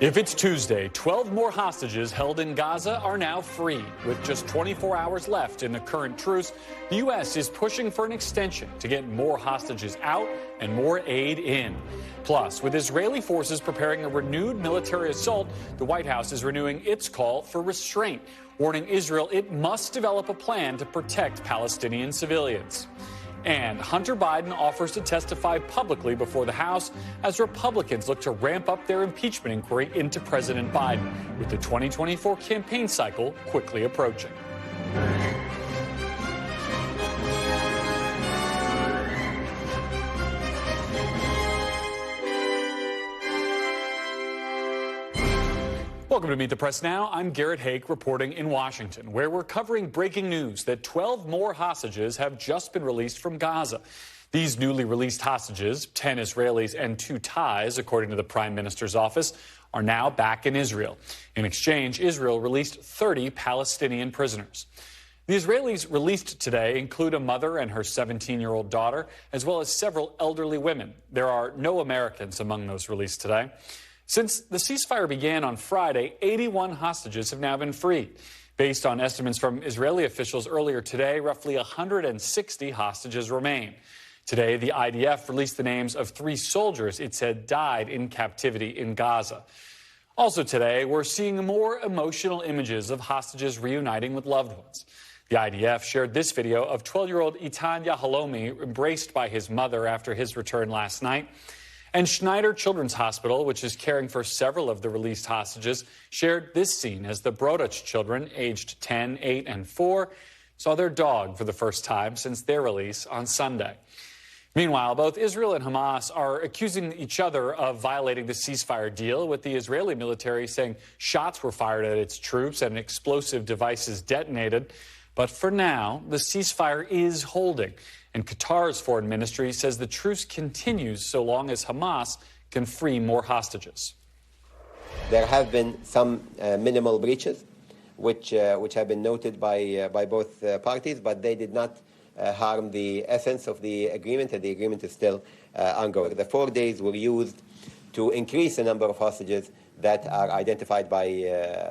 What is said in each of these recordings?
If it's Tuesday, 12 more hostages held in Gaza are now free. With just 24 hours left in the current truce, the U.S. is pushing for an extension to get more hostages out and more aid in. Plus, with Israeli forces preparing a renewed military assault, the White House is renewing its call for restraint, warning Israel it must develop a plan to protect Palestinian civilians. And Hunter Biden offers to testify publicly before the House as Republicans look to ramp up their impeachment inquiry into President Biden, with the 2024 campaign cycle quickly approaching. Welcome to Meet the Press Now. I'm Garrett Hake reporting in Washington, where we're covering breaking news that 12 more hostages have just been released from Gaza. These newly released hostages, 10 Israelis and 2 Thais, according to the Prime Minister's office, are now back in Israel. In exchange, Israel released 30 Palestinian prisoners. The Israelis released today include a mother and her 17-year-old daughter, as well as several elderly women. There are no Americans among those released today. Since the ceasefire began on Friday, 81 hostages have now been freed. Based on estimates from Israeli officials earlier today, roughly 160 hostages remain. Today, the IDF released the names of 3 soldiers it said died in captivity in Gaza. Also today, we're seeing more emotional images of hostages reuniting with loved ones. The IDF shared this video of 12-year-old Itan Yahalomi embraced by his mother after his return last night. And Schneider Children's Hospital, which is caring for several of the released hostages, shared this scene as the Brodach children, aged 10, 8, and 4, saw their dog for the first time since their release on Sunday. Meanwhile, both Israel and Hamas are accusing each other of violating the ceasefire deal, with the Israeli military saying shots were fired at its troops and explosive devices detonated. But for now, the ceasefire is holding. And Qatar's foreign ministry says the truce continues so long as Hamas can free more hostages. There have been some minimal breaches, which have been noted by both parties, but they did not harm the essence of the agreement, and the agreement is still ongoing. The 4 days were used to increase the number of hostages that are identified by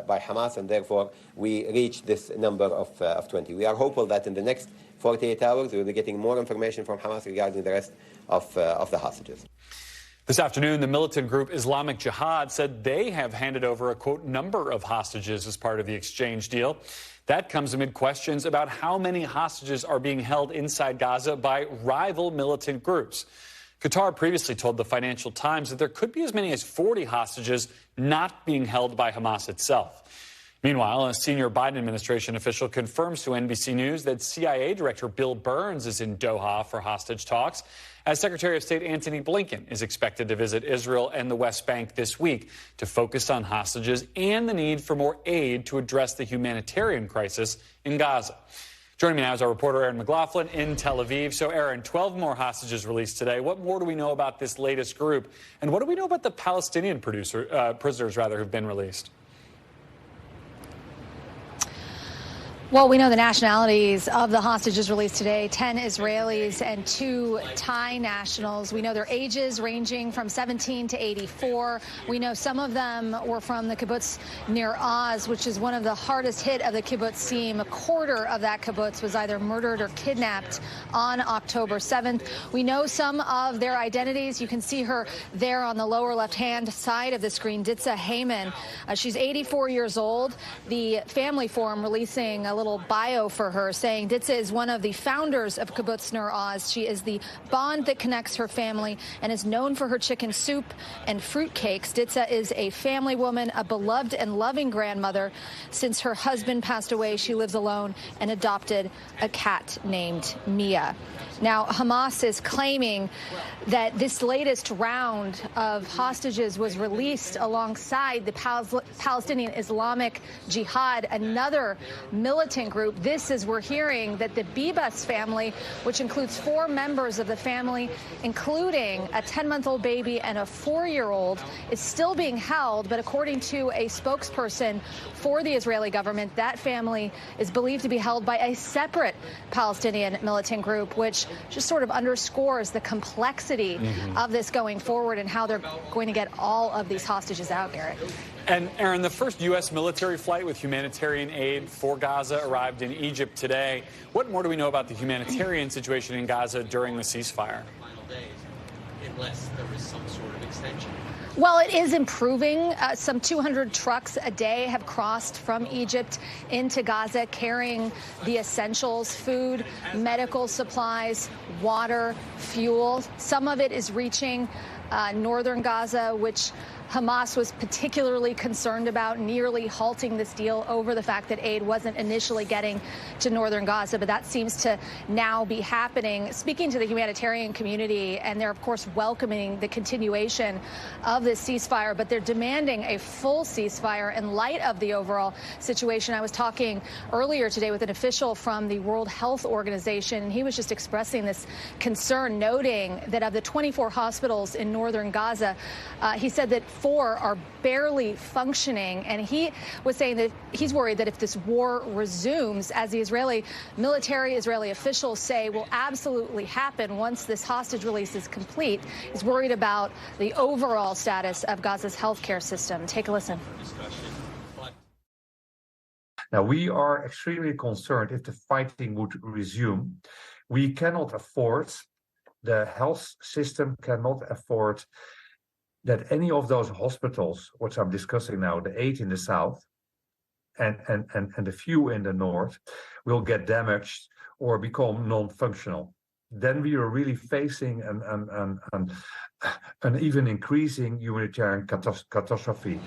Hamas, and therefore we reached this number of 20. We are hopeful that in the next 48 hours we will be getting more information from Hamas regarding the rest of the hostages. This afternoon, the militant group Islamic Jihad said they have handed over a, quote, number of hostages as part of the exchange deal. That comes amid questions about how many hostages are being held inside Gaza by rival militant groups. Qatar previously told the Financial Times that there could be as many as 40 hostages not being held by Hamas itself. Meanwhile, a senior Biden administration official confirms to NBC News that CIA Director Bill Burns is in Doha for hostage talks, as Secretary of State Antony Blinken is expected to visit Israel and the West Bank this week to focus on hostages and the need for more aid to address the humanitarian crisis in Gaza. Joining me now is our reporter Aaron McLaughlin in Tel Aviv. So, Aaron, 12 more hostages released today. What more do we know about this latest group? And what do we know about the Palestinian prisoners who've been released? Well, we know the nationalities of the hostages released today, 10 Israelis and 2 Thai nationals. We know their ages ranging from 17 to 84. We know some of them were from the kibbutz near Oz, which is one of the hardest hit of the kibbutzim. A quarter of that kibbutz was either murdered or kidnapped on October 7th. We know some of their identities. You can see her there on the lower left-hand side of the screen, Ditza Heyman. She's 84 years old. The Family Forum releasing a little bio for her, saying Ditza is one of the founders of Kibbutz Ner Oz. She is the bond that connects her family and is known for her chicken soup and fruit cakes. Ditza is a family woman, a beloved and loving grandmother. Since her husband passed away, she lives alone and adopted a cat named Mia. Now, Hamas is claiming that this latest round of hostages was released alongside the Palestinian Islamic Jihad, another militant militant group. This is, we're hearing that the Bibas family, which includes 4 members of the family, including a 10-month-old baby and a 4-year-old, is still being held. But according to a spokesperson for the Israeli government, that family is believed to be held by a separate Palestinian militant group, which just sort of underscores the complexity of this going forward and how they're going to get all of these hostages out, Garrett. And, Aaron, the first U.S. military flight with humanitarian aid for Gaza arrived in Egypt today. What more do we know about the humanitarian situation in Gaza during the ceasefire? Unless there is some sort of extension. Well, it is improving. Some 200 trucks a day have crossed from Egypt into Gaza carrying the essentials, food, medical supplies, water, fuel. Some of it is reaching northern Gaza, which Hamas was particularly concerned about, nearly halting this deal over the fact that aid wasn't initially getting to northern Gaza. But that seems to now be happening. Speaking to the humanitarian community, and they're, of course, welcoming the continuation of this ceasefire, but they're demanding a full ceasefire in light of the overall situation. I was talking earlier today with an official from the World Health Organization, and he was just expressing this concern, noting that of the 24 hospitals in northern Gaza, he said that 4 are barely functioning, and he was saying that he's worried that if this war resumes, as the Israeli officials say will absolutely happen once this hostage release is complete, he's worried about the overall status of Gaza's healthcare system. Take a listen. Now, we are extremely concerned if the fighting would resume. We cannot afford, the health system cannot afford that any of those hospitals, which I'm discussing now, the 8 in the south and the few in the north, will get damaged or become non-functional. Then we are really facing an even increasing humanitarian catastrophe.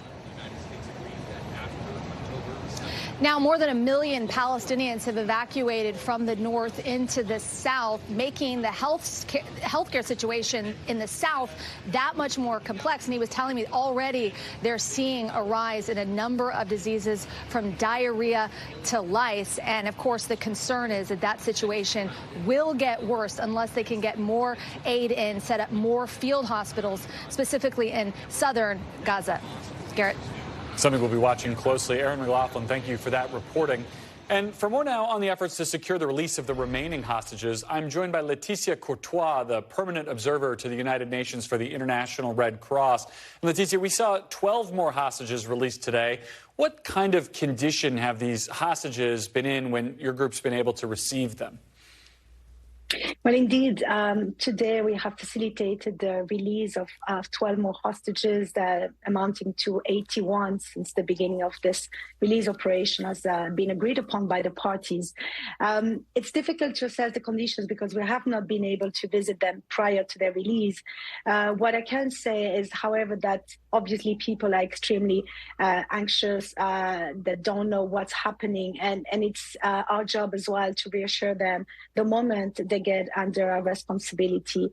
Now, more than 1 million Palestinians have evacuated from the north into the south, making the healthcare situation in the south that much more complex. And he was telling me already they're seeing a rise in a number of diseases from diarrhea to lice. And, of course, the concern is that that situation will get worse unless they can get more aid in, set up more field hospitals, specifically in southern Gaza. Garrett. Something we'll be watching closely. Aaron McLaughlin, thank you for that reporting. And for more now on the efforts to secure the release of the remaining hostages, I'm joined by Laetitia Courtois, the permanent observer to the United Nations for the International Red Cross. And Laetitia, we saw 12 more hostages released today. What kind of condition have these hostages been in when your group's been able to receive them? Well, indeed, today we have facilitated the release of 12 more hostages, amounting to 81 since the beginning of this release operation has been agreed upon by the parties. It's difficult to assess the conditions because we have not been able to visit them prior to their release. What I can say is, however, that obviously people are extremely anxious, that don't know what's happening, and it's our job as well to reassure them the moment they get under our responsibility,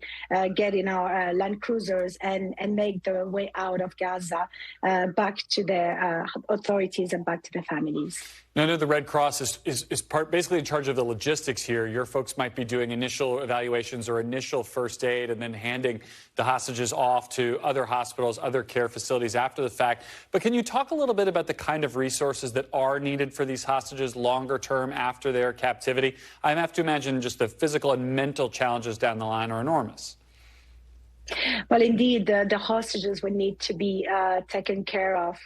get in our land cruisers and make their way out of Gaza back to their authorities and back to their families. Now, I know the Red Cross is basically in charge of the logistics here. Your folks might be doing initial evaluations or initial first aid and then handing the hostages off to other hospitals, other care facilities after the fact. But can you talk a little bit about the kind of resources that are needed for these hostages longer term after their captivity? I have to imagine just the physical and mental challenges down the line are enormous. Well, indeed, the hostages will need to be taken care of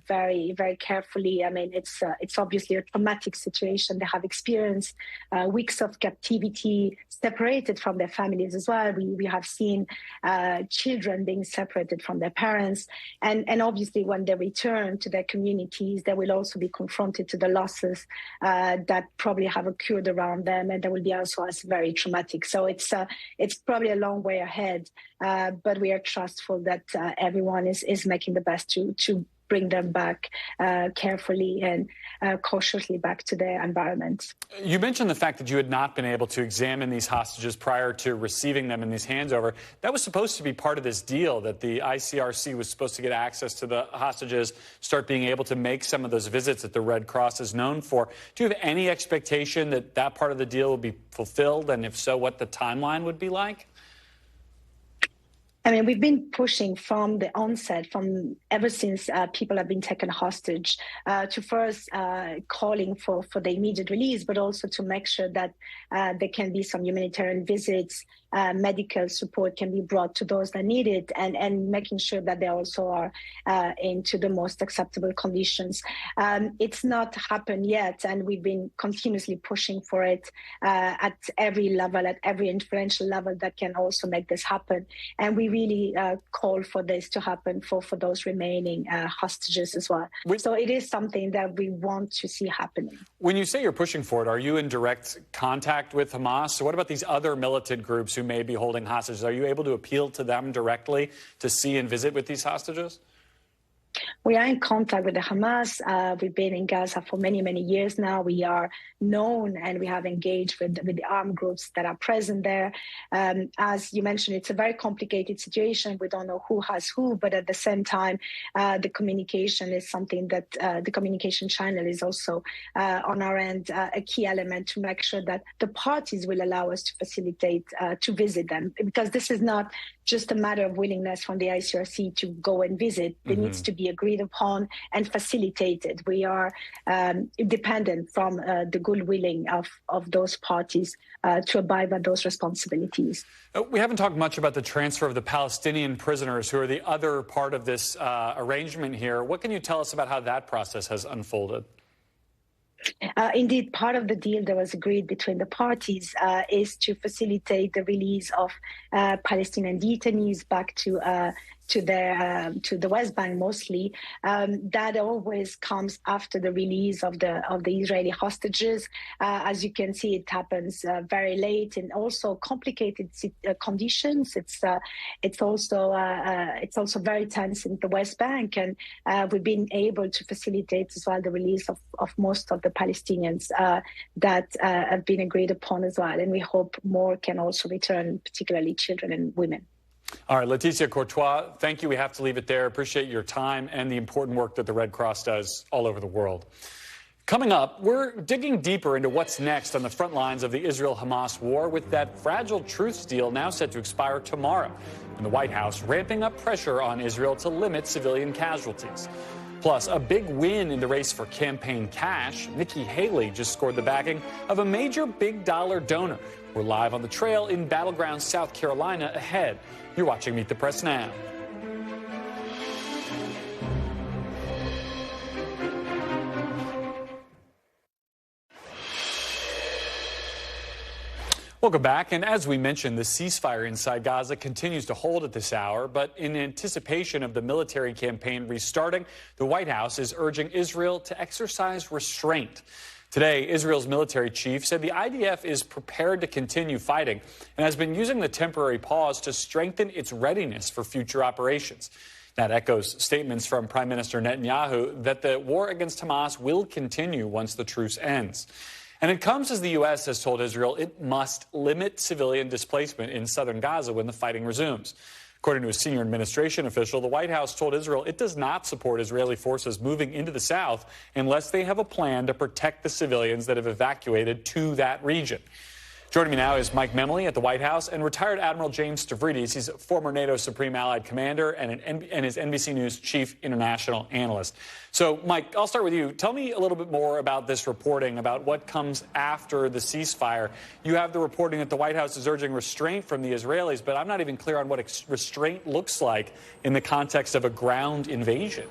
very, very carefully. I mean, it's obviously a traumatic situation. They have experienced weeks of captivity, separated from their families as well. We have seen children being separated from their parents. And obviously, when they return to their communities, they will also be confronted to the losses that probably have occurred around them. And that will be also as very traumatic. So it's probably a long way ahead. But we are trustful that everyone is making the best to bring them back carefully and cautiously back to their environment. You mentioned the fact that you had not been able to examine these hostages prior to receiving them in these handover. That was supposed to be part of this deal, that the ICRC was supposed to get access to the hostages, start being able to make some of those visits that the Red Cross is known for. Do you have any expectation that that part of the deal will be fulfilled, and if so, what the timeline would be like? I mean, we've been pushing from the onset, from ever since people have been taken hostage, to first calling for the immediate release, but also to make sure that there can be some humanitarian visits, medical support can be brought to those that need it, and making sure that they also are into the most acceptable conditions. It's not happened yet, and we've been continuously pushing for it at every level, at every influential level that can also make this happen. And we really call for this to happen for those remaining hostages as well. So it is something that we want to see happening. When you say you're pushing for it, are you in direct contact with Hamas? So what about these other militant groups who may be holding hostages? Are you able to appeal to them directly to see and visit with these hostages? We are in contact with the Hamas. We've been in Gaza for many, many years now. We are known and we have engaged with the armed groups that are present there. As you mentioned, it's a very complicated situation. We don't know who has who, but at the same time, the communication is something that the communication channel is also on our end a key element to make sure that the parties will allow us to facilitate to visit them, because this is not just a matter of willingness from the ICRC to go and visit. It needs to be agreed upon and facilitated. We are dependent from the good willing of those parties to abide by those responsibilities. We haven't talked much about the transfer of the Palestinian prisoners, who are the other part of this arrangement here. What can you tell us about how that process has unfolded? Indeed, part of the deal that was agreed between the parties is to facilitate the release of Palestinian detainees back to the West Bank mostly. That always comes after the release of the Israeli hostages. As you can see, it happens very late and also complicated conditions. It's also very tense in the West Bank, and we've been able to facilitate as well the release of most of the Palestinians that have been agreed upon as well. And we hope more can also return, particularly children and women. All right, Laetitia Courtois, thank you. We have to leave it there. Appreciate your time and the important work that the Red Cross does all over the world. Coming up, we're digging deeper into what's next on the front lines of the Israel-Hamas war, with that fragile truce deal now set to expire tomorrow, and the White House ramping up pressure on Israel to limit civilian casualties. Plus, a big win in the race for campaign cash. Nikki Haley just scored the backing of a major big-dollar donor. We're live on the trail in battleground South Carolina ahead. You're watching Meet the Press now. Welcome back. And as we mentioned, the ceasefire inside Gaza continues to hold at this hour. But in anticipation of the military campaign restarting, the White House is urging Israel to exercise restraint. Today, Israel's military chief said the IDF is prepared to continue fighting and has been using the temporary pause to strengthen its readiness for future operations. That echoes statements from Prime Minister Netanyahu that the war against Hamas will continue once the truce ends. And it comes as the U.S. has told Israel it must limit civilian displacement in southern Gaza when the fighting resumes. According to a senior administration official, the White House told Israel it does not support Israeli forces moving into the south unless they have a plan to protect the civilians that have evacuated to that region. Joining me now is Mike Memley at the White House and retired Admiral James Stavridis. He's a former NATO Supreme Allied Commander and is NBC News Chief International Analyst. So, Mike, I'll start with you. Tell me a little bit more about this reporting, about what comes after the ceasefire. You have the reporting that the White House is urging restraint from the Israelis, but I'm not even clear on what restraint looks like in the context of a ground invasion.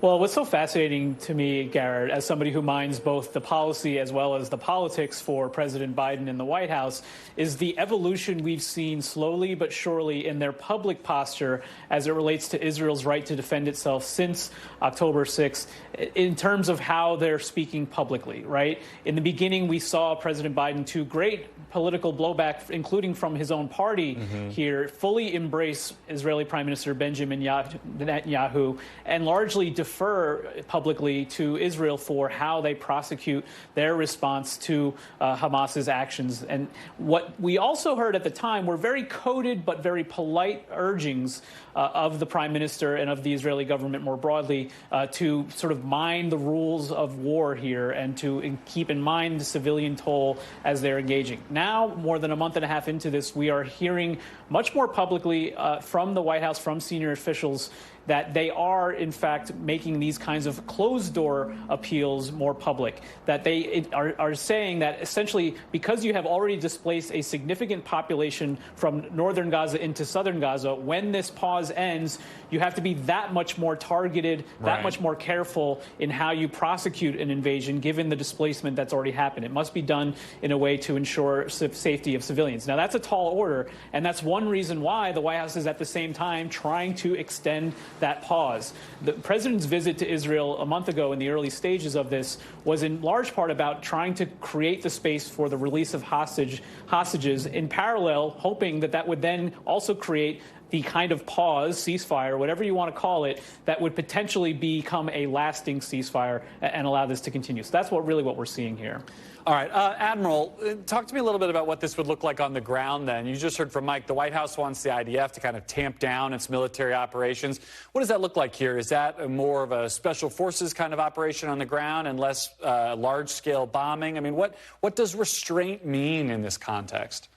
Well, what's so fascinating to me, Garrett, as somebody who minds both the policy as well as the politics for President Biden in the White House, is the evolution we've seen slowly but surely in their public posture as it relates to Israel's right to defend itself since October 6th, in terms of how they're speaking publicly, right? In the beginning, we saw President Biden, to great political blowback, including from his own party here, fully embrace Israeli Prime Minister Benjamin Netanyahu and largely defer publicly to Israel for how they prosecute their response to Hamas's actions. And what we also heard at the time were very coded but very polite urgings of the Prime Minister and of the Israeli government more broadly to sort of mind the rules of war here and to keep in mind the civilian toll as they're engaging. Now, more than a month and a half into this, we are hearing much more publicly from the White House, from senior officials, that they are, in fact, making these kinds of closed-door appeals more public, that they are saying that essentially because you have already displaced a significant population from northern Gaza into southern Gaza, when this pause ends, you have to be that much more targeted, that much more careful in how you prosecute an invasion, given the displacement that's already happened. It must be done in a way to ensure safety of civilians. Now, that's a tall order, and that's one reason why the White House is at the same time trying to extend that pause. The president's visit to Israel a month ago in the early stages of this was in large part about trying to create the space for the release of hostages, in parallel, hoping that that would then also create the kind of pause, ceasefire, whatever you want to call it, that would potentially become a lasting ceasefire and allow this to continue. So that's what we're seeing here. All right. Admiral, talk to me a little bit about what this would look like on the ground then. You just heard from Mike, the White House wants the IDF to kind of tamp down its military operations. What does that look like here? Is that more of a special forces kind of operation on the ground and less large-scale bombing? I mean, what does restraint mean in this context?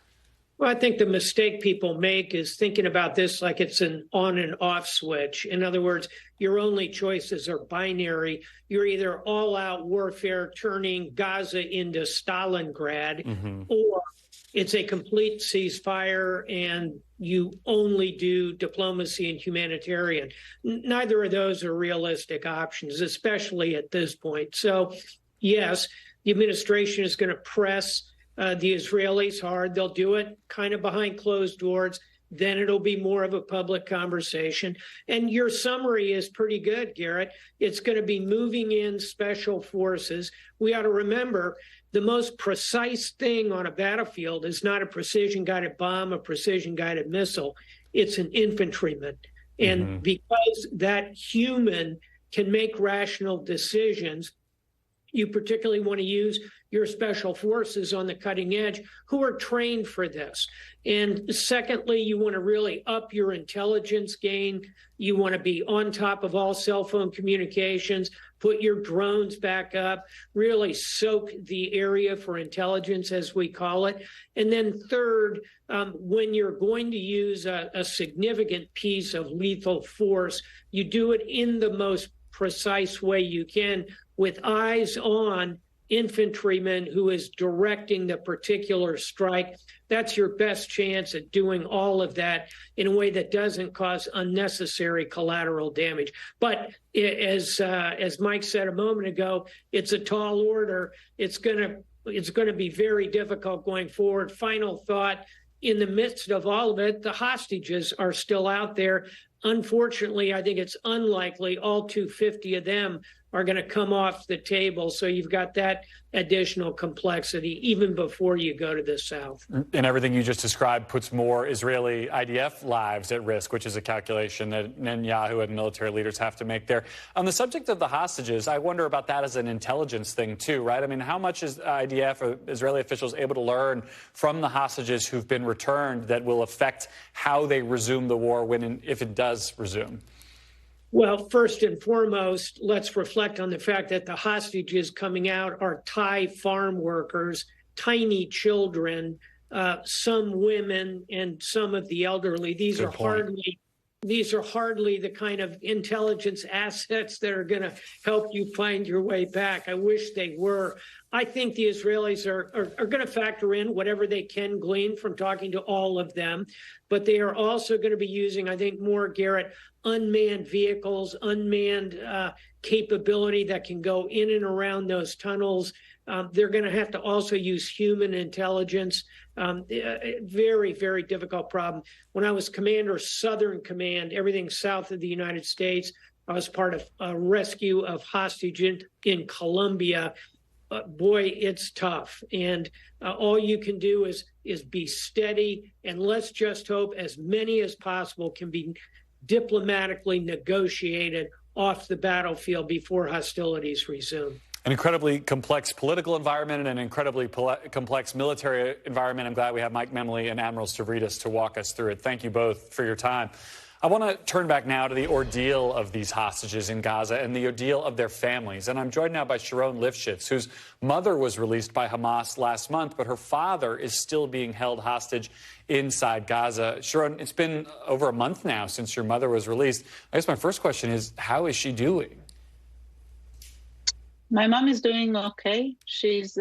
Well, I think the mistake people make is thinking about this like it's an on and off switch. In other words, your only choices are binary. You're either all-out warfare turning Gaza into Stalingrad, or it's a complete ceasefire and you only do diplomacy and humanitarian. Neither of those are realistic options, especially at this point. So, yes, the administration is going to press the Israelis hard. They'll do it kind of behind closed doors. Then it'll be more of a public conversation. And your summary is pretty good, Garrett. It's going to be moving in special forces. We ought to remember the most precise thing on a battlefield is not a precision-guided bomb, a precision-guided missile. It's an infantryman. And because that human can make rational decisions, you particularly want to use your special forces on the cutting edge who are trained for this. And secondly, you want to really up your intelligence game. You want to be on top of all cell phone communications, put your drones back up, really soak the area for intelligence, as we call it. And then third, when you're going to use a significant piece of lethal force, you do it in the most precise way you can, with eyes on infantryman who is directing the particular strike. That's your best chance at doing all of that in a way that doesn't cause unnecessary collateral damage. But as Mike said a moment ago, it's a tall order. It's going to be very difficult going forward. Final thought, in the midst of all of it, the hostages are still out there. Unfortunately, I think it's unlikely all 250 of them are going to come off the table. So you've got that additional complexity even before you go to the south. And everything you just described puts more Israeli IDF lives at risk, which is a calculation that Netanyahu and military leaders have to make there. On the subject of the hostages, I wonder about that as an intelligence thing too, right? I mean, how much is IDF or Israeli officials able to learn from the hostages who've been returned that will affect how they resume the war when and if it does resume? Well, first and foremost, let's reflect on the fact that the hostages coming out are Thai farm workers, tiny children, some women, and some of the elderly. These are hardly the kind of intelligence assets that are going to help you find your way back. I wish they were. I think the Israelis are going to factor in whatever they can glean from talking to all of them. but they are also going to be using, I think, more, Garrett, unmanned vehicles, unmanned capability that can go in and around those tunnels. They're going to have to also use human intelligence. Very, very difficult problem. When I was commander, Southern Command, everything south of the United States, I was part of a rescue of hostage in Colombia. Boy, it's tough. And all you can do is be steady. And let's just hope as many as possible can be diplomatically negotiated off the battlefield before hostilities resume. An incredibly complex political environment and an incredibly complex military environment. I'm glad we have Mike Memley and Admiral Stavridis to walk us through it. Thank you both for your time. I want to turn back now to the ordeal of these hostages in Gaza and the ordeal of their families. And I'm joined now by Sharone Lifschitz, whose mother was released by Hamas last month, but her father is still being held hostage inside Gaza. Sharone, it's been over a month now since your mother was released. I guess my first question is, how is she doing? My mom is doing okay. She's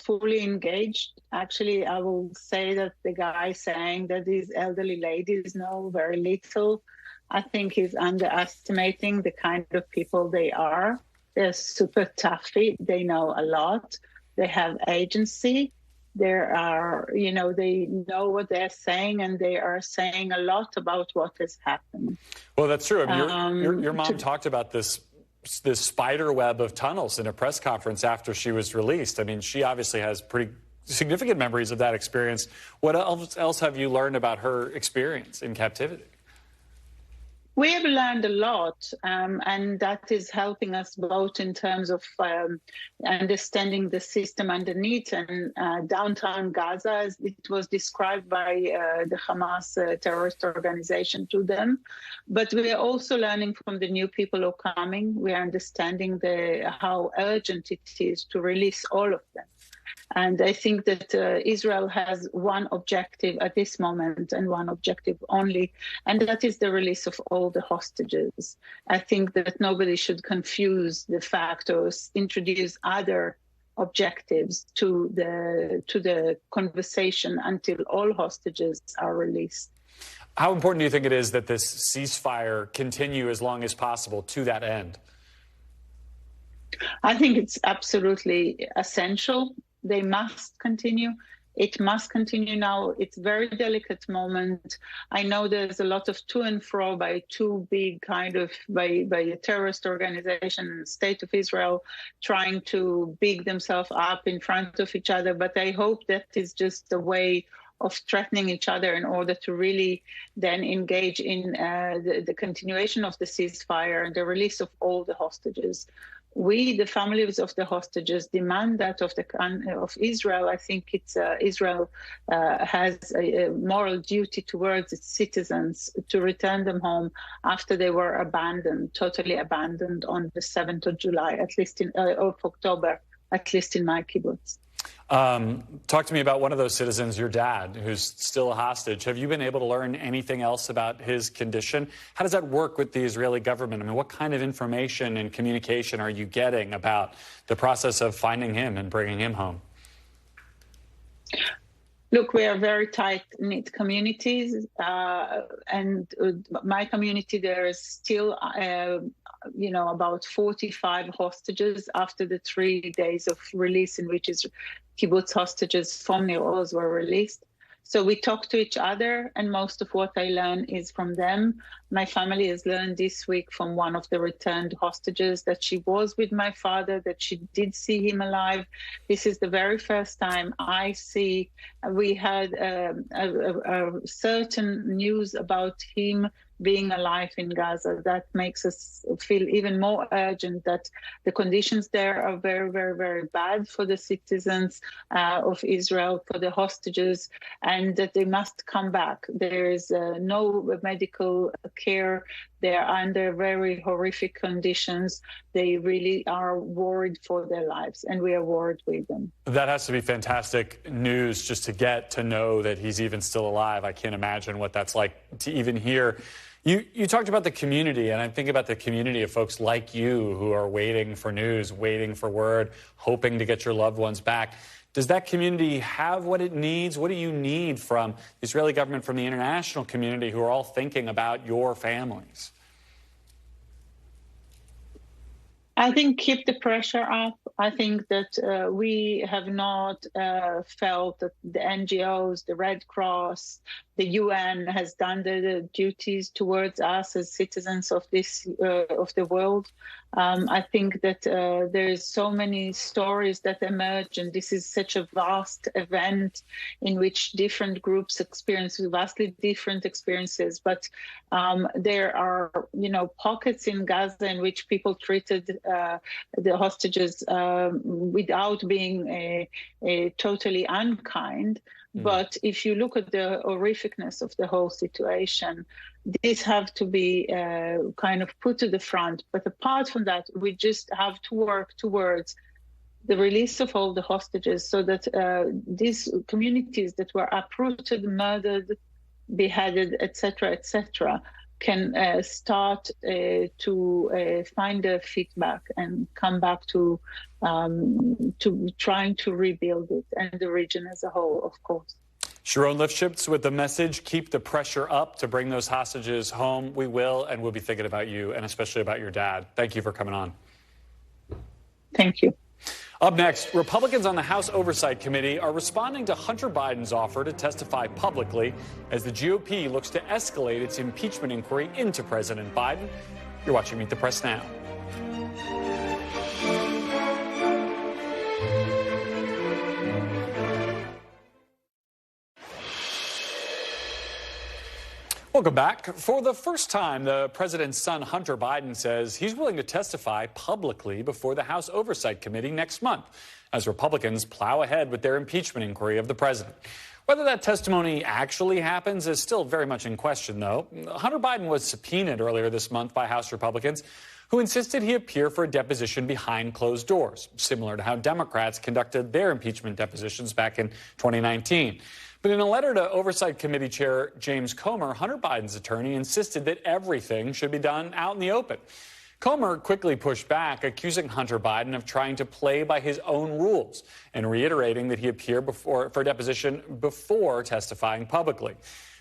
fully engaged. Actually, I will say that the guy saying that these elderly ladies know very little, I think he's underestimating the kind of people they are. They're super toughy. They know a lot. They have agency. There are, they know what they're saying, and they are saying a lot about what has happened. Well, that's true. I mean, your mom talked about this spider web of tunnels in a press conference after she was released. I mean, she obviously has pretty significant memories of that experience. What else have you learned about her experience in captivity? We have learned a lot, and that is helping us both in terms of understanding the system underneath. And downtown Gaza, as it was described by the Hamas terrorist organization to them. But we are also learning from the new people who are coming. We are understanding how urgent it is to release all of them. And I think that Israel has one objective at this moment, and one objective only, and that is the release of all the hostages. I think that nobody should confuse the fact or introduce other objectives to the conversation until all hostages are released. How important do you think it is that this ceasefire continue as long as possible to that end? I think it's absolutely essential. They must continue. It must continue now. It's a very delicate moment. I know there's a lot of to and fro by two big by a terrorist organization, State of Israel, trying to big themselves up in front of each other. But I hope that is just a way of threatening each other in order to really then engage in the continuation of the ceasefire and the release of all the hostages. We, the families of the hostages, demand that of Israel. I think Israel has a moral duty towards its citizens to return them home after they were totally abandoned on the 7th of July, of October, at least in my kibbutz. Talk to me about one of those citizens, your dad, who's still a hostage. Have you been able to learn anything else about his condition? How does that work with the Israeli government? I mean, what kind of information and communication are you getting about the process of finding him and bringing him home? Look, we are very tight-knit communities, and my community, there is still, about 45 hostages after the 3 days of release in which kibbutz hostages from Nir Oz were released. So we talk to each other, and most of what I learn is from them. My family has learned this week from one of the returned hostages that she was with my father, that she did see him alive. This is the very first time I see. We had a certain news about him being alive in Gaza. That makes us feel even more urgent that the conditions there are very, very, very bad for the citizens of Israel, for the hostages, and that they must come back. There is no medical care. They are under very horrific conditions. They really are worried for their lives, and we are worried with them. That has to be fantastic news just to get to know that he's even still alive. I can't imagine what that's like to even hear. You talked about the community, and I think about the community of folks like you who are waiting for news, waiting for word, hoping to get your loved ones back. Does that community have what it needs? What do you need from the Israeli government, from the international community, who are all thinking about your families? I think keep the pressure up. I think that we have not felt that the NGOs, the Red Cross, the UN has done the duties towards us as citizens of this of the world. I think that there's so many stories that emerge, and this is such a vast event in which different groups experience vastly different experiences. But there are, pockets in Gaza in which people treated the hostages without being totally unkind. But if you look at the horrificness of the whole situation, these have to be kind of put to the front. But apart from that, we just have to work towards the release of all the hostages so that these communities that were uprooted, murdered, beheaded, etc., can start to find their feet back and come back to trying to rebuild it, and the region as a whole, of course. Sharone Lifschitz with the message, keep the pressure up to bring those hostages home. We will, and we'll be thinking about you and especially about your dad. Thank you for coming on. Thank you. Up next, Republicans on the House Oversight Committee are responding to Hunter Biden's offer to testify publicly as the GOP looks to escalate its impeachment inquiry into President Biden. You're watching Meet the Press Now. Welcome back. For the first time, the president's son, Hunter Biden, says he's willing to testify publicly before the House Oversight Committee next month as Republicans plow ahead with their impeachment inquiry of the president. Whether that testimony actually happens is still very much in question, though. Hunter Biden was subpoenaed earlier this month by House Republicans who insisted he appear for a deposition behind closed doors, similar to how Democrats conducted their impeachment depositions back in 2019. But in a letter to Oversight Committee Chair James Comer, Hunter Biden's attorney insisted that everything should be done out in the open. Comer quickly pushed back, accusing Hunter Biden of trying to play by his own rules and reiterating that he appear for a deposition before testifying publicly.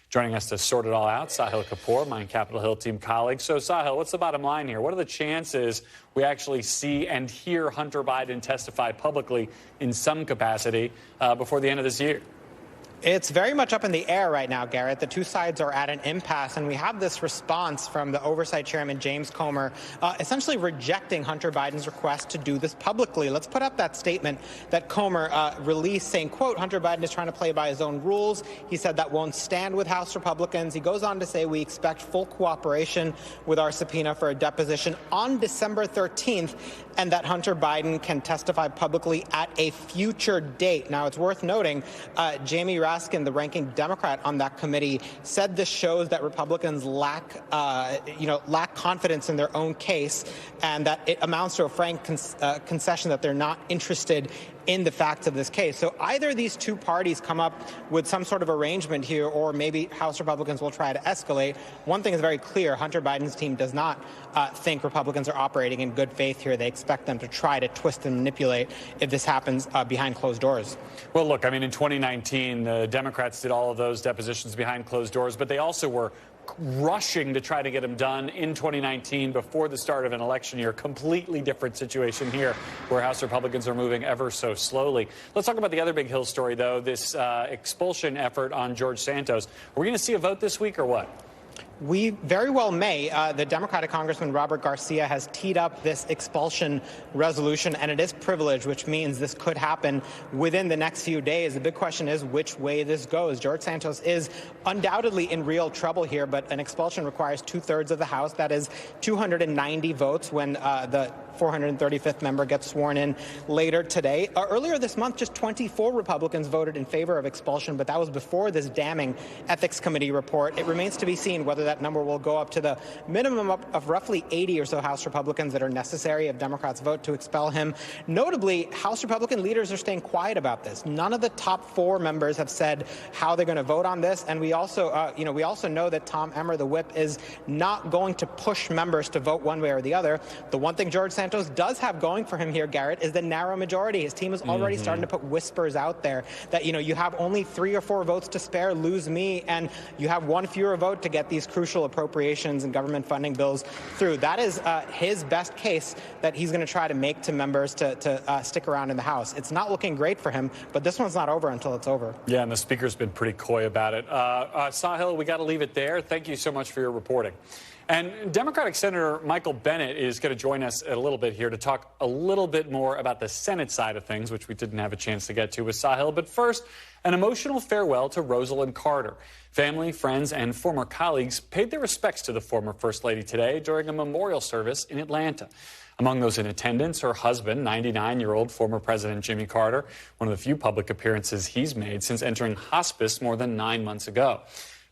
Joining us to sort it all out, Sahil Kapoor, my Capitol Hill team colleague. So, Sahil, what's the bottom line here? What are the chances we actually see and hear Hunter Biden testify publicly in some capacity before the end of this year? It's very much up in the air right now, Garrett. The two sides are at an impasse, and we have this response from the Oversight Chairman, James Comer, essentially rejecting Hunter Biden's request to do this publicly. Let's put up that statement that Comer released saying, quote, Hunter Biden is trying to play by his own rules. He said that won't stand with House Republicans. He goes on to say we expect full cooperation with our subpoena for a deposition on December 13th, and that Hunter Biden can testify publicly at a future date. Now, it's worth noting, Jamie Raskin, the ranking Democrat on that committee, said this shows that Republicans lack confidence in their own case, and that it amounts to a frank concession that they're not interested in the facts of this case. So either these two parties come up with some sort of arrangement here, or maybe House Republicans will try to escalate. One thing is very clear. Hunter Biden's team does not think Republicans are operating in good faith here. They expect them to try to twist and manipulate if this happens behind closed doors. Well, look, I mean, in 2019, the Democrats did all of those depositions behind closed doors, but they also were rushing to try to get them done in 2019 before the start of an election year. Completely different situation here, where House Republicans are moving ever so slowly. Let's talk about the other big Hill story, though, this expulsion effort on George Santos. Are we going to see a vote this week or what? We very well may. The Democratic Congressman Robert Garcia has teed up this expulsion resolution, and it is privileged, which means this could happen within the next few days. The big question is which way this goes. George Santos is undoubtedly in real trouble here, but an expulsion requires 2/3 of the House. That is 290 votes when the 435th member gets sworn in later today. Earlier this month, just 24 Republicans voted in favor of expulsion, but that was before this damning Ethics Committee report. It remains to be seen whether that number will go up to the minimum of roughly 80 or so House Republicans that are necessary if Democrats vote to expel him. Notably, House Republican leaders are staying quiet about this. None of the top 4 members have said how they're going to vote on this, and we also know that Tom Emmer, the whip, is not going to push members to vote one way or the other. The one thing George Santos does have going for him here, Garrett, is the narrow majority. His team is already starting to put whispers out there that, you have only 3 or 4 votes to spare, lose me, and you have one fewer vote to get these crucial appropriations and government funding bills through. That is his best case that he's going to try to make to members to stick around in the House. It's not looking great for him, but this one's not over until it's over. Yeah, and the Speaker's been pretty coy about it. Sahil, we got to leave it there. Thank you so much for your reporting. And Democratic Senator Michael Bennet is going to join us a little bit here to talk a little bit more about the Senate side of things, which we didn't have a chance to get to with Sahil. But first, an emotional farewell to Rosalynn Carter. Family, friends, and former colleagues paid their respects to the former First Lady today during a memorial service in Atlanta. Among those in attendance, her husband, 99-year-old former President Jimmy Carter, one of the few public appearances he's made since entering hospice more than 9 months ago.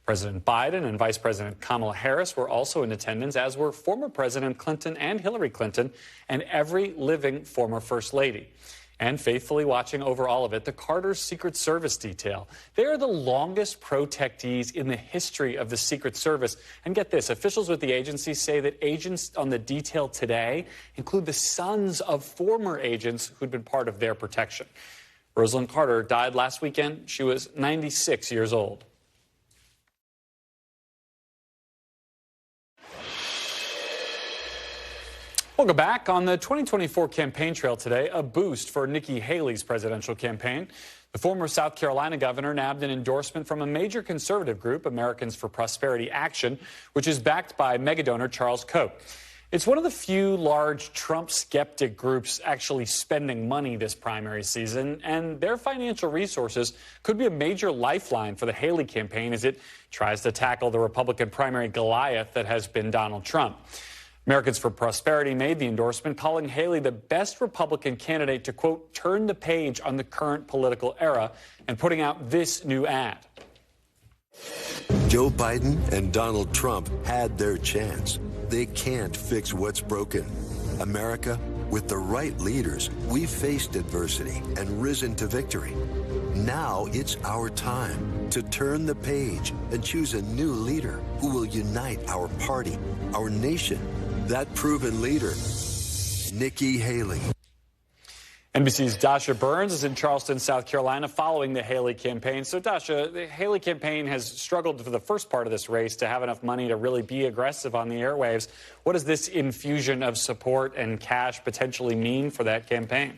President Biden and Vice President Kamala Harris were also in attendance, as were former President Clinton and Hillary Clinton and every living former First Lady. And faithfully watching over all of it, the Carter's Secret Service detail. They are the longest protectees in the history of the Secret Service. And get this, officials with the agency say that agents on the detail today include the sons of former agents who'd been part of their protection. Rosalynn Carter died last weekend. She was 96 years old. Welcome back. On the 2024 campaign trail today, a boost for Nikki Haley's presidential campaign. The former South Carolina governor nabbed an endorsement from a major conservative group, Americans for Prosperity Action, which is backed by megadonor Charles Koch. It's one of the few large Trump skeptic groups actually spending money this primary season, and their financial resources could be a major lifeline for the Haley campaign as it tries to tackle the Republican primary Goliath that has been Donald Trump. Americans for Prosperity made the endorsement, calling Haley the best Republican candidate to, quote, turn the page on the current political era, and putting out this new ad. Joe Biden and Donald Trump had their chance. They can't fix what's broken. America, with the right leaders, we've faced adversity and risen to victory. Now it's our time to turn the page and choose a new leader who will unite our party, our nation. That proven leader, Nikki Haley. NBC's Dasha Burns is in Charleston, South Carolina, following the Haley campaign. So, Dasha, the Haley campaign has struggled for the first part of this race to have enough money to really be aggressive on the airwaves. What does this infusion of support and cash potentially mean for that campaign?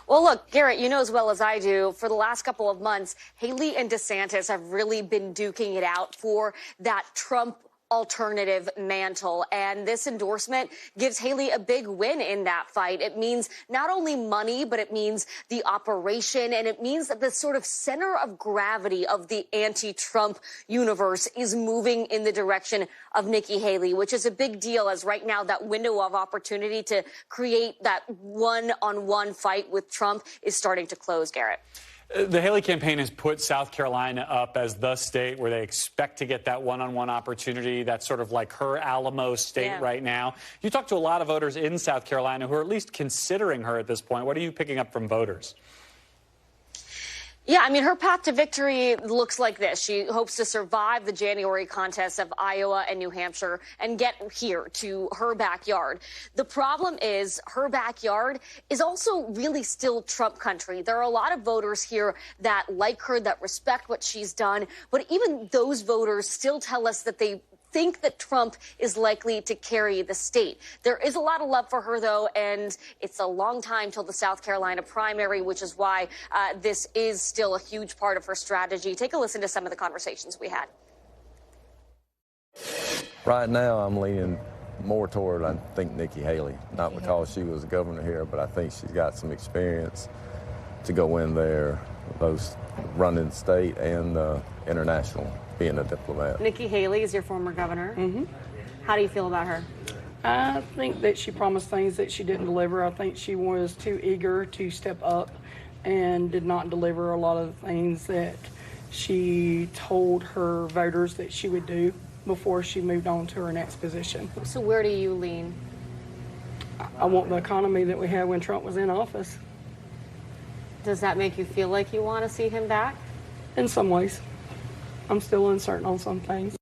Well, look, Garrett, you know as well as I do, for the last couple of months, Haley and DeSantis have really been duking it out for that Trump alternative mantle. And this endorsement gives Haley a big win in that fight. It means not only money, but it means the operation. And it means that the sort of center of gravity of the anti-Trump universe is moving in the direction of Nikki Haley, which is a big deal, as right now that window of opportunity to create that one-on-one fight with Trump is starting to close, Garrett. The Haley campaign has put South Carolina up as the state where they expect to get that one-on-one opportunity. That's sort of like her Alamo state right now. You talk to a lot of voters in South Carolina who are at least considering her at this point. What are you picking up from voters? Yeah, I mean, her path to victory looks like this. She hopes to survive the January contests of Iowa and New Hampshire and get here to her backyard. The problem is her backyard is also really still Trump country. There are a lot of voters here that like her, that respect what she's done. But even those voters still tell us that they think that Trump is likely to carry the state. There is a lot of love for her, though, and it's a long time till the South Carolina primary, which is why this is still a huge part of her strategy. Take a listen to some of the conversations we had. Right now, I'm leaning more toward, I think, Nikki Haley, not because she was governor here, but I think she's got some experience to go in there, both running state and international, being a diplomat. Nikki Haley is your former governor. Mm-hmm. How do you feel about her? I think that she promised things that she didn't deliver. I think she was too eager to step up and did not deliver a lot of the things that she told her voters that she would do before she moved on to her next position. So where do you lean? I want the economy that we had when Trump was in office. Does that make you feel like you want to see him back? In some ways. I'm still uncertain on some things.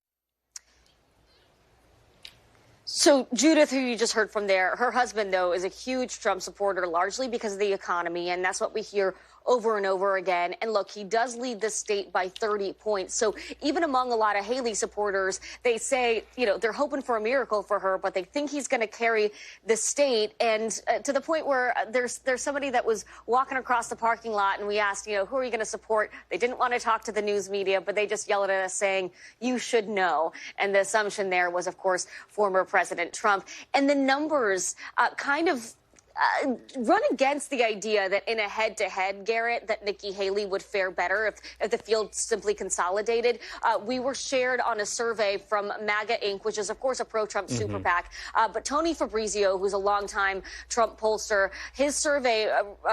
So Judith, who you just heard from there, her husband, though, is a huge Trump supporter, largely because of the economy. And that's what we hear over and over again. And look, he does lead the state by 30 points. So even among a lot of Haley supporters, they say, you know, they're hoping for a miracle for her, but they think he's going to carry the state. And to the point where there's somebody that was walking across the parking lot and we asked, you know, who are you going to support? They didn't want to talk to the news media, but they just yelled at us saying, you should know. And the assumption there was, of course, former President Trump. And the numbers kind of run against the idea that in a head-to-head, Garrett, that Nikki Haley would fare better if the field simply consolidated. We were shared on a survey from MAGA Inc., which is, of course, a pro-Trump super PAC. But Tony Fabrizio, who's a longtime Trump pollster, his survey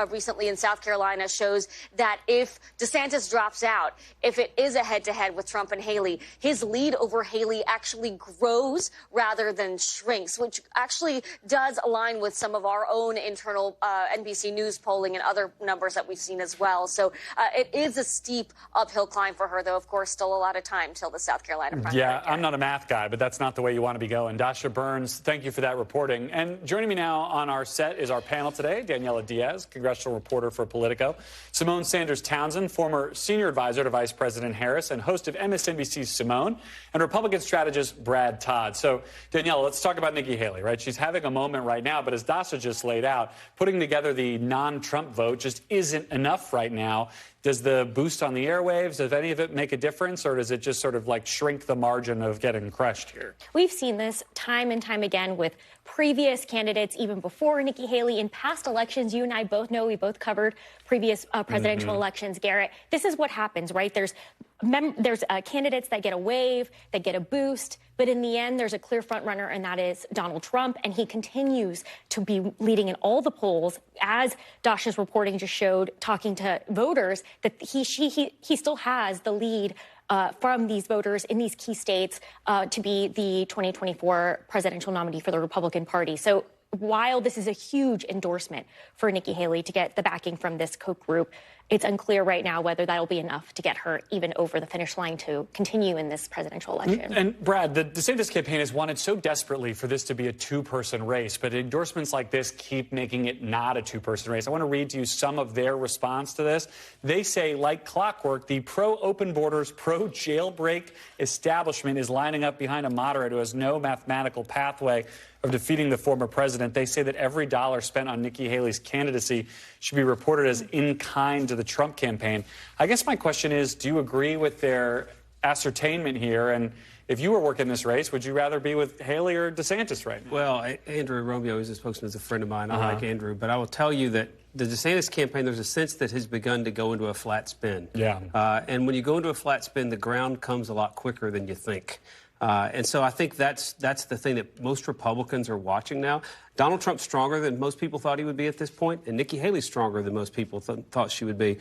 recently in South Carolina shows that if DeSantis drops out, if it is a head-to-head with Trump and Haley, his lead over Haley actually grows rather than shrinks, which actually does align with some of our own internal NBC News polling and other numbers that we've seen as well. So it is a steep uphill climb for her, though, of course, still a lot of time till the South Carolina primary. Yeah, I'm not a math guy, but that's not the way you want to be going. Dasha Burns, thank you for that reporting. And joining me now on our set is our panel today, Daniela Diaz, congressional reporter for Politico, Simone Sanders Townsend, former senior advisor to Vice President Harris and host of MSNBC's Simone, and Republican strategist Brad Todd. So, Daniela, let's talk about Nikki Haley, right? She's having a moment right now, but as Dasha just laid out, putting together the non-Trump vote just isn't enough right now. Does the boost on the airwaves, does any of it make a difference, or does it just sort of like shrink the margin of getting crushed here? We've seen this time and time again with previous candidates, even before Nikki Haley. In past elections, you and I both know, we both covered previous presidential elections, Garrett. This is what happens, right? There's candidates that get a wave, that get a boost, but in the end, there's a clear front runner, and that is Donald Trump, and he continues to be leading in all the polls, as Dasha's reporting just showed, talking to voters, that he still has the lead from these voters in these key states to be the 2024 presidential nominee for the Republican Party. So while this is a huge endorsement for Nikki Haley to get the backing from this Koch group, it's unclear right now whether that'll be enough to get her even over the finish line to continue in this presidential election. And Brad, the DeSantis campaign has wanted so desperately for this to be a two-person race, but endorsements like this keep making it not a two-person race. I want to read to you some of their response to this. They say, like clockwork, the pro-open borders, pro-jailbreak establishment is lining up behind a moderate who has no mathematical pathway of defeating the former president. They say that every dollar spent on Nikki Haley's candidacy should be reported as in kind to the Trump campaign. I guess my question is, do you agree with their ascertainment here? And if you were working this race, would you rather be with Haley or DeSantis right now? Well, Andrew Romeo, who's a spokesman, is a friend of mine. I like Andrew. But I will tell you that the DeSantis campaign, there's a sense that has begun to go into a flat spin. Yeah. And when you go into a flat spin, the ground comes a lot quicker than you think. And so I think that's the thing that most Republicans are watching now. Donald Trump's stronger than most people thought he would be at this point, and Nikki Haley's stronger than most people thought she would be.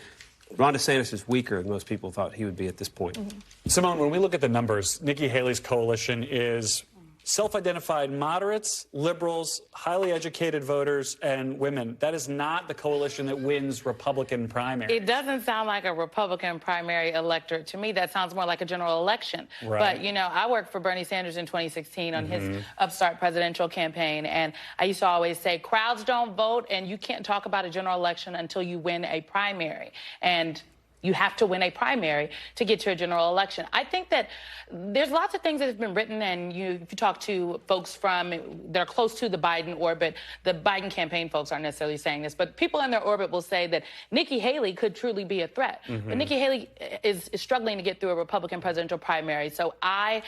Ron DeSantis is weaker than most people thought he would be at this point. Simone, when we look at the numbers, Nikki Haley's coalition is self-identified moderates, liberals, highly educated voters, and women. That is not the coalition that wins Republican primaries. It doesn't sound like a Republican primary electorate to me. That sounds more like a general election. Right. But, you know, I worked for Bernie Sanders in 2016 on his upstart presidential campaign, and I used to always say, crowds don't vote, and you can't talk about a general election until you win a primary. And you have to win a primary to get to a general election. I think that there's lots of things that have been written, and if you talk to folks that are close to the Biden orbit, the Biden campaign folks aren't necessarily saying this, but people in their orbit will say that Nikki Haley could truly be a threat. But Nikki Haley is struggling to get through a Republican presidential primary. So I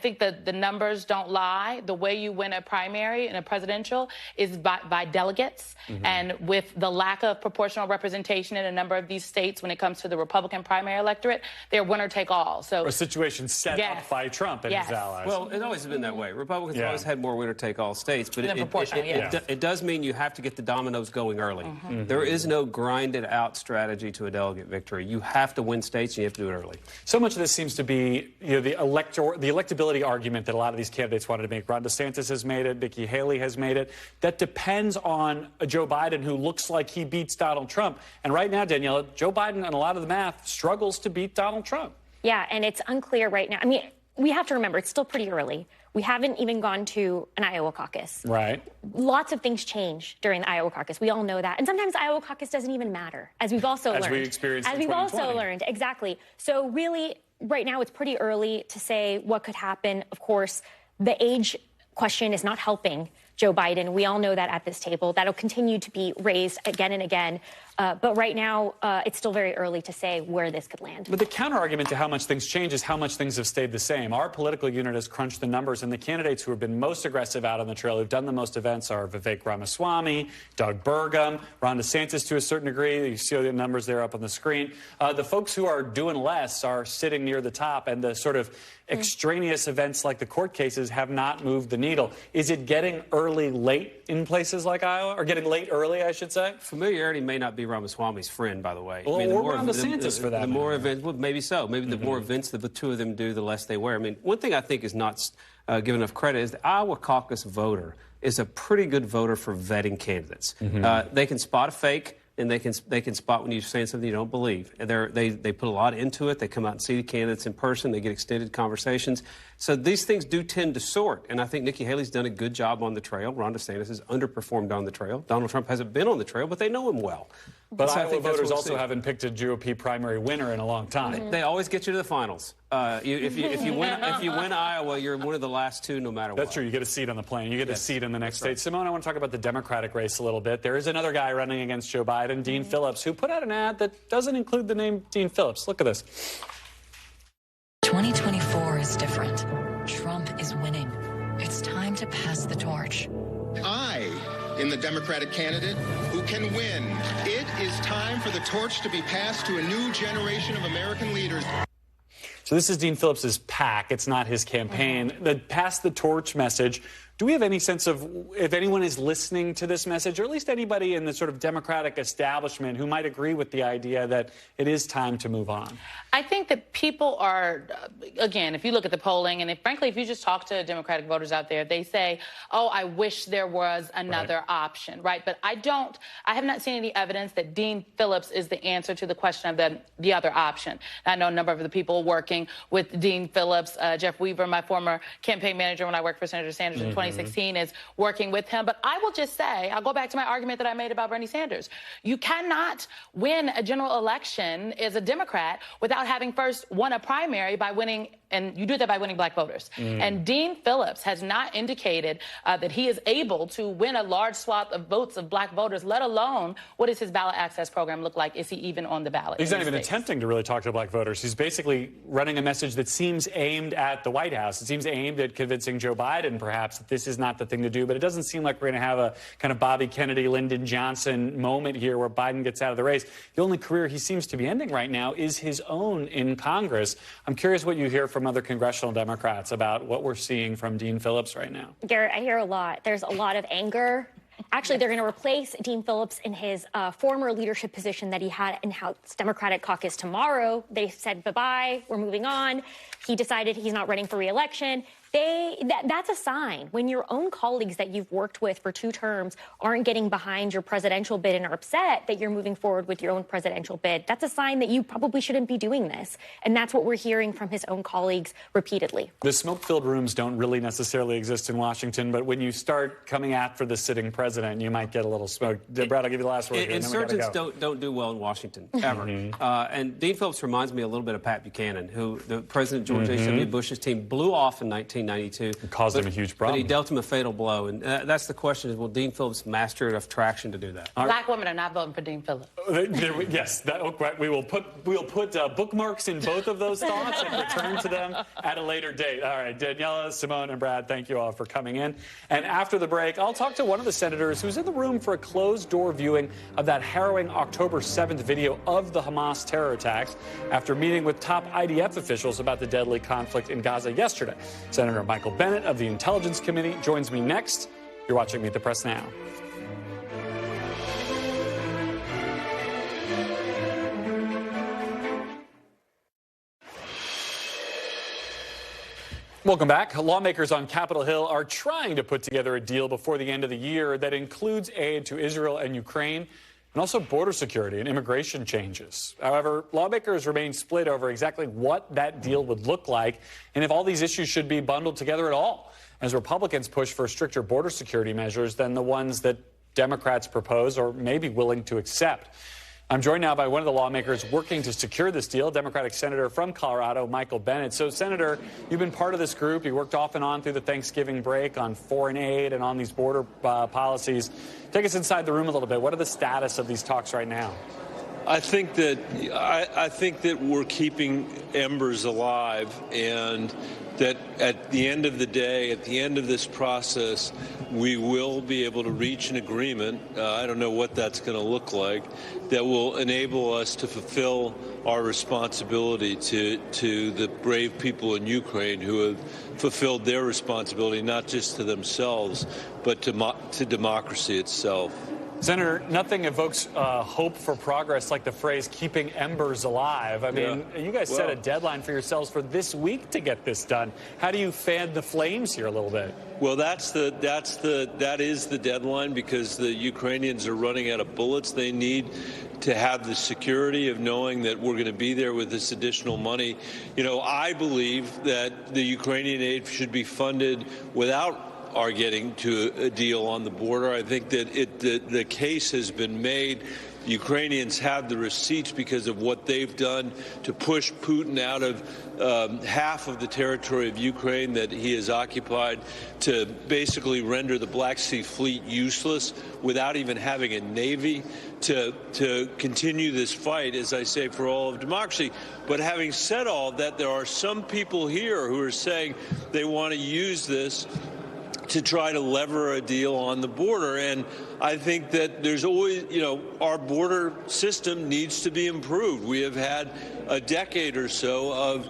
think that the numbers don't lie. The way you win a primary in a presidential is by delegates. And with the lack of proportional representation in a number of these states when it comes comes to the Republican primary electorate, they're winner take all. So a situation set up by Trump and his allies. Well, it's always been that way. Republicans always had more winner take all states, but it does mean you have to get the dominoes going early. There is no grinded out strategy to a delegate victory. You have to win states, and you have to do it early. So much of this seems to be, the electability argument that a lot of these candidates wanted to make. Ron DeSantis has made it. Nikki Haley has made it. That depends on a Joe Biden who looks like he beats Donald Trump. And right now, Daniela, Joe Biden and a lot of the math struggles to beat Donald Trump. Yeah, and it's unclear right now. I mean, we have to remember, it's still pretty early. We haven't even gone to an Iowa caucus. Right. Lots of things change during the Iowa caucus. We all know that. And sometimes Iowa caucus doesn't even matter, as we've also learned. As we experienced in 2020. As we've also learned, exactly. So really, right now, it's pretty early to say what could happen. Of course, the age question is not helping Joe Biden. We all know that at this table. That'll continue to be raised again and again. But right now, it's still very early to say where this could land. But the counter-argument to how much things change is how much things have stayed the same. Our political unit has crunched the numbers, and the candidates who have been most aggressive out on the trail, who've done the most events, are Vivek Ramaswamy, Doug Burgum, Ron DeSantis to a certain degree. You see the numbers there up on the screen. The folks who are doing less are sitting near the top, and the sort of extraneous events like the court cases have not moved the needle. Is it getting early late in places like Iowa, or getting late early, I should say? Familiarity may not be Ramaswamy's friend, by the way. Well, or Ron DeSantis for that. The more events, well, maybe so. Maybe the more events that the two of them do, the less they wear. I mean, one thing I think is not given enough credit is the Iowa caucus voter is a pretty good voter for vetting candidates. They can spot a fake, and they can spot when you're saying something you don't believe. They put a lot into it. They come out and see the candidates in person. They get extended conversations. So these things do tend to sort. And I think Nikki Haley's done a good job on the trail. Ron DeSantis has underperformed on the trail. Donald Trump hasn't been on the trail, but they know him well. But so Iowa voters also haven't picked a GOP primary winner in a long time. They always get you to the finals. If you win Iowa, you're one of the last two, no matter what. That's true. You get a seat on the plane. You get a seat in the next state. Simone, I want to talk about the Democratic race a little bit. There is another guy running against Joe Biden, Dean Phillips, who put out an ad that doesn't include the name Dean Phillips. Look at this. 2024 is different. Trump is winning. It's time to pass the torch. I am the Democratic candidate who can win. It is time for the torch to be passed to a new generation of American leaders. So this is Dean Phillips's PAC. It's not his campaign. The pass the torch message. Do we have any sense of if anyone is listening to this message, or at least anybody in the sort of Democratic establishment who might agree with the idea that it is time to move on? I think that people are, again, if you look at the polling, and frankly, if you just talk to Democratic voters out there, they say, oh, I wish there was another option, right? But I have not seen any evidence that Dean Phillips is the answer to the question of the other option. I know a number of the people working with Dean Phillips, Jeff Weaver, my former campaign manager when I worked for Senator Sanders in 2016, is working with him. But I will just say, I'll go back to my argument that I made about Bernie Sanders. You cannot win a general election as a Democrat without having first won a primary by winning, and you do that by winning black voters. And Dean Phillips has not indicated that he is able to win a large swath of votes of black voters, let alone what does his ballot access program look like? Is he even on the ballot? He's not even attempting to really talk to black voters. He's basically running a message that seems aimed at the White House. It seems aimed at convincing Joe Biden, perhaps, that this is not the thing to do. But it doesn't seem like we're going to have a kind of Bobby Kennedy, Lyndon Johnson moment here where Biden gets out of the race. The only career he seems to be ending right now is his own in Congress. I'm curious what you hear from other congressional Democrats about what we're seeing from Dean Phillips right now. Garrett, I hear a lot. There's a lot of anger. Actually, they're going to replace Dean Phillips in his former leadership position that he had in House Democratic caucus tomorrow. They said, bye-bye, we're moving on. He decided he's not running for re-election. That's a sign. When your own colleagues that you've worked with for 2 terms aren't getting behind your presidential bid and are upset that you're moving forward with your own presidential bid, that's a sign that you probably shouldn't be doing this. And that's what we're hearing from his own colleagues repeatedly. The smoke-filled rooms don't really necessarily exist in Washington, but when you start coming after the sitting president, you might get a little smoke. Brad, I'll give you the last word. Insurgents don't do well in Washington, ever. And Dean Phillips reminds me a little bit of Pat Buchanan, who the President George H.W. Bush's team blew off in 19 1992. It caused him a huge problem. But he dealt him a fatal blow. And that's the question, is will Dean Phillips master enough traction to do that? Black women are not voting for Dean Phillips. Yes, we will put bookmarks in both of those thoughts and return to them at a later date. All right, Daniela, Simone, and Brad, thank you all for coming in. And after the break, I'll talk to one of the senators who's in the room for a closed-door viewing of that harrowing October 7th video of the Hamas terror attacks after meeting with top IDF officials about the deadly conflict in Gaza yesterday. Senator Michael Bennet of the Intelligence Committee joins me next. You're watching Meet the Press Now. Welcome back. Lawmakers on Capitol Hill are trying to put together a deal before the end of the year that includes aid to Israel and Ukraine, and also border security and immigration changes. However, lawmakers remain split over exactly what that deal would look like and if all these issues should be bundled together at all, as Republicans push for stricter border security measures than the ones that Democrats propose or may be willing to accept. I'm joined now by one of the lawmakers working to secure this deal, Democratic Senator from Colorado, Michael Bennet. So, Senator, you've been part of this group. You worked off and on through the Thanksgiving break on foreign aid and on these border policies. Take us inside the room a little bit. What are the status of these talks right now? I think that we're keeping embers alive, and that at the end of the day, at the end of this process, we will be able to reach an agreement. I don't know what that's going to look like, that will enable us to fulfill our responsibility to the brave people in Ukraine who have fulfilled their responsibility, not just to themselves, but to democracy itself. Senator, nothing evokes hope for progress like the phrase keeping embers alive. I mean, you guys set a deadline for yourselves for this week to get this done. How do you fan the flames here a little bit? Well, that is the deadline, because the Ukrainians are running out of bullets. They need to have the security of knowing that we're going to be there with this additional money. You know, I believe that the Ukrainian aid should be funded without are getting to a deal on the border. I think that the case has been made. The Ukrainians have the receipts because of what they've done to push Putin out of half of the territory of Ukraine that he has occupied, to basically render the Black Sea Fleet useless without even having a navy, to continue this fight, as I say, for all of democracy. But having said all that, there are some people here who are saying they want to use this to try to lever a deal on the border. And I think that there's always, our border system needs to be improved. We have had a decade or so of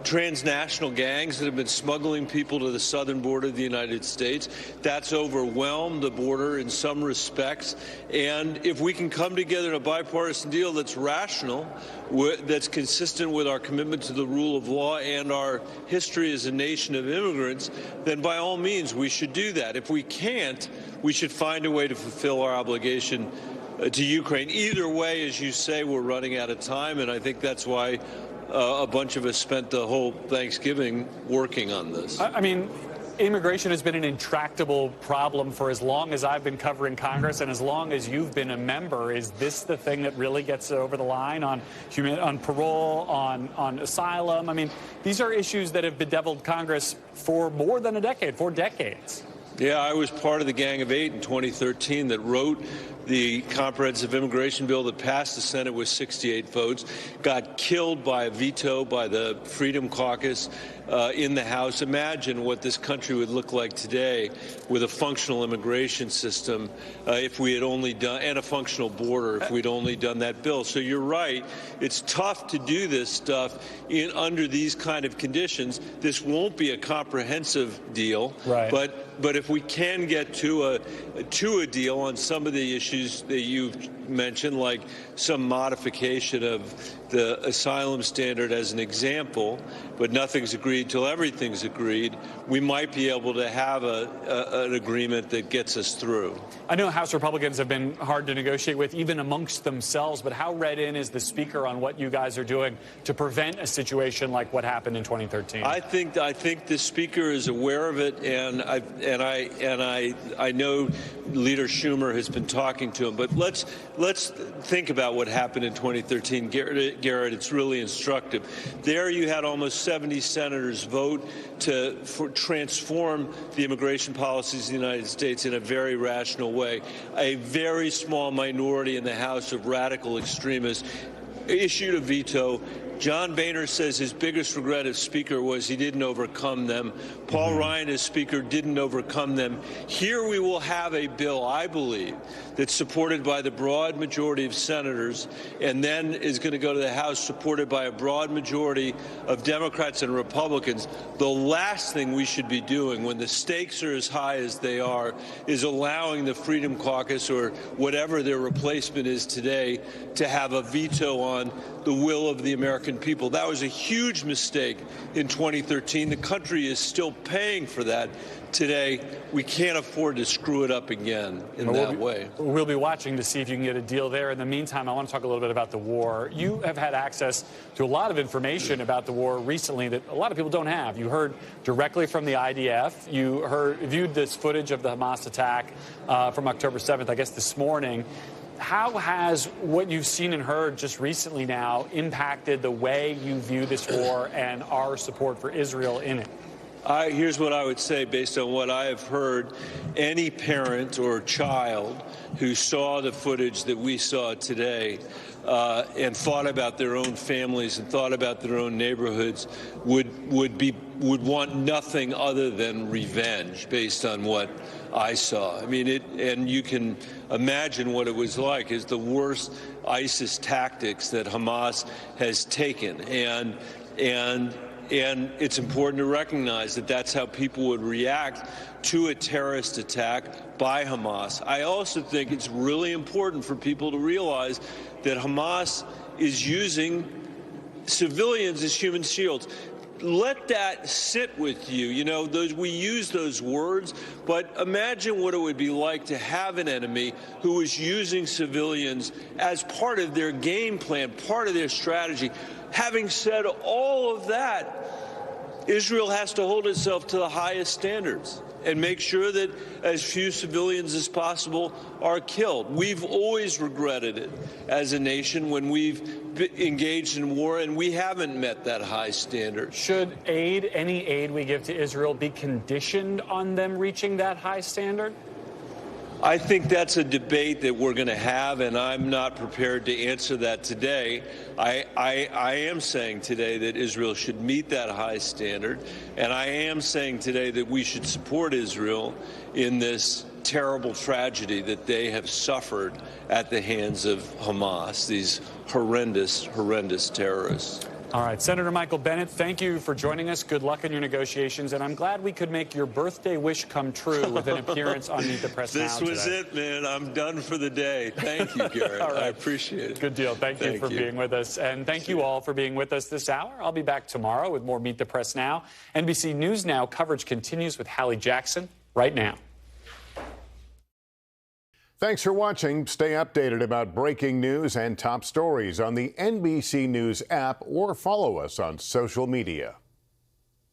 transnational gangs that have been smuggling people to the southern border of the United States. That's overwhelmed the border in some respects. And if we can come together in a bipartisan deal that's rational, that's consistent with our commitment to the rule of law and our history as a nation of immigrants, then by all means we should do that. If we can't, we should find a way to fulfill our obligation to Ukraine. Either way, as you say, we're running out of time, and I think that's why a bunch of us spent the whole Thanksgiving working on this. I mean, immigration has been an intractable problem for as long as I've been covering Congress and as long as you've been a member. Is this the thing that really gets over the line on parole, on asylum? I mean, these are issues that have bedeviled Congress for more than a decade, for decades. Yeah, I was part of the Gang of Eight in 2013 that wrote the comprehensive immigration bill that passed the Senate with 68 votes, got killed by a veto by the Freedom Caucus in the House. Imagine what this country would look like today with a functional immigration system if we had only done, and a functional border, if we'd only done that bill. So you're right. It's tough to do this stuff under these kind of conditions. This won't be a comprehensive deal, right. But if we can get to a deal on some of the issues that you've mentioned, like some modification of the asylum standard as an example, but nothing's agreed till everything's agreed, we might be able to have an agreement that gets us through. I know House Republicans have been hard to negotiate with, even amongst themselves, but how read in is the Speaker on what you guys are doing to prevent a situation like what happened in 2013? I think the Speaker is aware of it, and I know Leader Schumer has been talking to him. But let's let's think about what happened in 2013. Garrett, it's really instructive. There you had almost 70 senators vote to transform the immigration policies of the United States in a very rational way. A very small minority in the House of radical extremists issued a veto. John Boehner says his biggest regret as Speaker was he didn't overcome them. Paul Ryan, as Speaker, didn't overcome them. Here we will have a bill, I believe, that's supported by the broad majority of senators and then is going to go to the House supported by a broad majority of Democrats and Republicans. The last thing we should be doing when the stakes are as high as they are is allowing the Freedom Caucus or whatever their replacement is today to have a veto on the will of the American people. That was a huge mistake in 2013. The country is still paying for that today. We can't afford to screw it up again in that way. We'll be watching to see if you can get a deal there. In the meantime, I want to talk a little bit about the war. You have had access to a lot of information about the war recently that a lot of people don't have. You heard directly from the IDF. You viewed this footage of the Hamas attack from October 7th, I guess this morning. How has what you've seen and heard just recently now impacted the way you view this war and our support for Israel in it? Here's what I would say based on what I have heard. Any parent or child who saw the footage that we saw today and thought about their own families and thought about their own neighborhoods would want nothing other than revenge based on what I saw. I mean, and you can imagine what it was like is the worst ISIS tactics that Hamas has taken. And it's important to recognize that that's how people would react to a terrorist attack by Hamas. I also think it's really important for people to realize that Hamas is using civilians as human shields. Let that sit with you. You know, we use those words, but imagine what it would be like to have an enemy who is using civilians as part of their game plan, part of their strategy. Having said all of that, Israel has to hold itself to the highest standards and make sure that as few civilians as possible are killed. We've always regretted it as a nation when we've engaged in war, and we haven't met that high standard. Should any aid we give to Israel, be conditioned on them reaching that high standard? I think that's a debate that we're going to have, and I'm not prepared to answer that today. I am saying today that Israel should meet that high standard, and I am saying today that we should support Israel in this terrible tragedy that they have suffered at the hands of Hamas, these horrendous, horrendous terrorists. All right, Senator Michael Bennet, thank you for joining us. Good luck in your negotiations, and I'm glad we could make your birthday wish come true with an appearance on Meet the Press Now This was today. it, man. I'm done for the day. Thank you, Garrett. All right. I appreciate it. Good deal. Thank you for being with us, and thank you all for being with us this hour. I'll be back tomorrow with more Meet the Press Now. NBC News Now coverage continues with Hallie Jackson right now. Thanks for watching. Stay updated about breaking news and top stories on the NBC News app or follow us on social media.